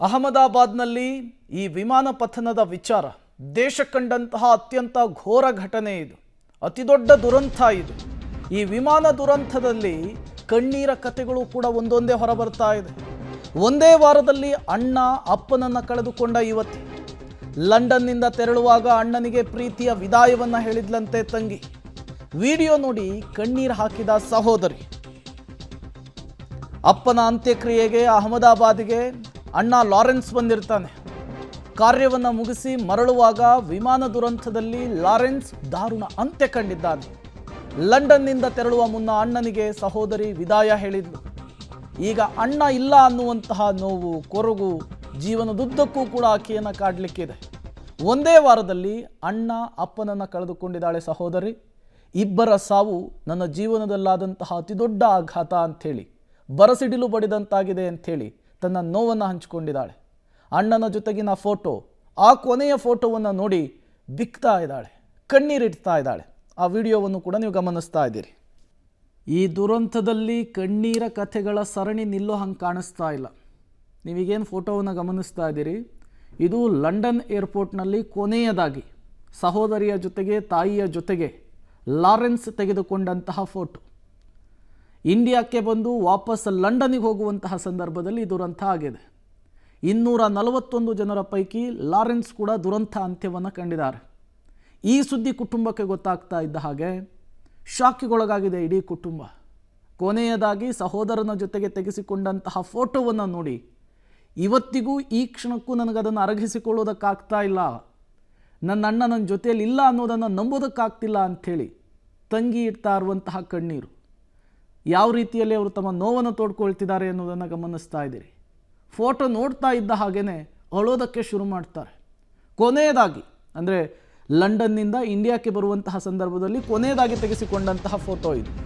ಅಹಮದಾಬಾದ್ನಲ್ಲಿ ಈ ವಿಮಾನ ಪತನದ ವಿಚಾರ ದೇಶ ಕಂಡಂತಹ ಅತ್ಯಂತ ಘೋರ ಘಟನೆ ಇದು. ಅತಿದೊಡ್ಡ ದುರಂತ ಇದು. ಈ ವಿಮಾನ ದುರಂತದಲ್ಲಿ ಕಣ್ಣೀರ ಕಥೆಗಳು ಕೂಡ ಒಂದೊಂದೇ ಹೊರಬರ್ತಾ ಇದೆ. ಒಂದೇ ವಾರದಲ್ಲಿ ಅಣ್ಣ ಅಪ್ಪನನ್ನು ಕಳೆದುಕೊಂಡ ಯುವತಿ. ಲಂಡನ್ನಿಂದ ತೆರಳುವಾಗ ಅಣ್ಣನಿಗೆ ಪ್ರೀತಿಯ ವಿದಾಯವನ್ನ ಹೇಳಿದ್ಲಂತೆ ತಂಗಿ. ವಿಡಿಯೋ ನೋಡಿ ಕಣ್ಣೀರು ಹಾಕಿದ ಸಹೋದರಿ. ಅಪ್ಪನ ಅಂತ್ಯಕ್ರಿಯೆಗೆ ಅಹಮದಾಬಾದಿಗೆ ಅಣ್ಣ ಲಾರೆನ್ಸ್ ಬಂದಿರ್ತಾನೆ. ಕಾರ್ಯವನ್ನು ಮುಗಿಸಿ ಮರಳುವಾಗ ವಿಮಾನ ದುರಂತದಲ್ಲಿ ಲಾರೆನ್ಸ್ ದಾರುಣ ಅಂತ್ಯ ಕಂಡಿದ್ದಾನೆ. ಲಂಡನ್ನಿಂದ ತೆರಳುವ ಮುನ್ನ ಅಣ್ಣನಿಗೆ ಸಹೋದರಿ ವಿದಾಯ ಹೇಳಿದ್ಲು. ಈಗ ಅಣ್ಣ ಇಲ್ಲ ಅನ್ನುವಂತಹ ನೋವು ಕೊರಗು ಜೀವನದುದ್ದಕ್ಕೂ ಕೂಡ ಆಕೆಯನ್ನು ಕಾಡಲಿಕ್ಕಿದೆ. ಒಂದೇ ವಾರದಲ್ಲಿ ಅಣ್ಣ ಅಪ್ಪನನ್ನು ಕಳೆದುಕೊಂಡಿದ್ದಾಳೆ ಸಹೋದರಿ. ಇಬ್ಬರ ಸಾವು ನನ್ನ ಜೀವನದಲ್ಲಾದಂತಹ ಅತಿದೊಡ್ಡ ಆಘಾತ ಅಂಥೇಳಿ, ಬರಸಿಡಿಲು ಬಡಿದಂತಾಗಿದೆ ಅಂಥೇಳಿ ತನ್ನ ನೋವನ್ನು ಹಂಚಿಕೊಂಡಿದ್ದಾಳೆ. ಅಣ್ಣನ ಜೊತೆಗಿನ ಫೋಟೋ, ಆ ಕೊನೆಯ ಫೋಟೋವನ್ನು ನೋಡಿ ಬಿಕ್ತಾ ಇದ್ದಾಳೆ, ಕಣ್ಣೀರಿಡ್ತಾ ಇದ್ದಾಳೆ. ಆ ವಿಡಿಯೋವನ್ನು ಕೂಡ ನೀವು ಗಮನಿಸ್ತಾ ಇದ್ದೀರಿ. ಈ ದುರಂತದಲ್ಲಿ ಕಣ್ಣೀರ ಕಥೆಗಳ ಸರಣಿ ನಿಲ್ಲೋ ಹಂಗೆ ಕಾಣಿಸ್ತಾ ಇಲ್ಲ. ನೀವೀಗೇನು ಫೋಟೋವನ್ನು ಗಮನಿಸ್ತಾ ಇದ್ದೀರಿ, ಇದು ಲಂಡನ್ ಏರ್ಪೋರ್ಟ್ನಲ್ಲಿ ಕೊನೆಯದಾಗಿ ಸಹೋದರಿಯ ಜೊತೆಗೆ ತಾಯಿಯ ಜೊತೆಗೆ ಲಾರೆನ್ಸ್ ತೆಗೆದುಕೊಂಡಂತಹ ಫೋಟೋ. ಇಂಡಿಯಾಕ್ಕೆ ಬಂದು ವಾಪಸ್ ಲಂಡನ್ನಿಗೆ ಹೋಗುವಂತಹ ಸಂದರ್ಭದಲ್ಲಿ ದುರಂತ ಆಗಿದೆ. 241 ಜನರ ಪೈಕಿ ಲಾರೆನ್ಸ್ ಕೂಡ ದುರಂತ ಅಂತ್ಯವನ್ನು ಕಂಡಿದ್ದಾರೆ. ಈ ಸುದ್ದಿ ಕುಟುಂಬಕ್ಕೆ ಗೊತ್ತಾಗ್ತಾ ಇದ್ದ ಹಾಗೆ ಶಾಕಿಗೊಳಗಾಗಿದೆ ಇಡೀ ಕುಟುಂಬ. ಕೊನೆಯದಾಗಿ ಸಹೋದರನ ಜೊತೆಗೆ ತೆಗೆಸಿಕೊಂಡಂತಹ ಫೋಟೋವನ್ನು ನೋಡಿ ಇವತ್ತಿಗೂ ಈ ಕ್ಷಣಕ್ಕೂ ನನಗದನ್ನು ಅರಗಿಸಿಕೊಳ್ಳೋದಕ್ಕಾಗ್ತಾ ಇಲ್ಲ. ನನ್ನ ಅಣ್ಣ ನನ್ನ ಜೊತೆಯಲ್ಲಿ ಇಲ್ಲ ಅನ್ನೋದನ್ನು ನಂಬೋದಕ್ಕಾಗ್ತಿಲ್ಲ ಅಂಥೇಳಿ ತಂಗಿ ಇಡ್ತಾ ಇರುವಂತಹ ಕಣ್ಣೀರು. ಯಾವ ರೀತಿಯಲ್ಲಿ ಅವರು ತಮ್ಮ ನೋವನ್ನು ತೋಡ್ಕೊಳ್ತಿದ್ದಾರೆ ಅನ್ನೋದನ್ನು ಗಮನಿಸ್ತಾ ಇದ್ದೀರಿ. ಫೋಟೋ ನೋಡ್ತಾ ಇದ್ದ ಹಾಗೇ ಅಳೋದಕ್ಕೆ ಶುರು ಮಾಡ್ತಾರೆ. ಕೊನೆಯದಾಗಿ ಅಂದರೆ ಲಂಡನ್ನಿಂದ ಇಂಡಿಯಾಕ್ಕೆ ಬರುವಂತಹ ಸಂದರ್ಭದಲ್ಲಿ ಕೊನೆಯದಾಗಿ ತೆಗೆಸಿಕೊಂಡಂತಹ ಫೋಟೋ ಇದು.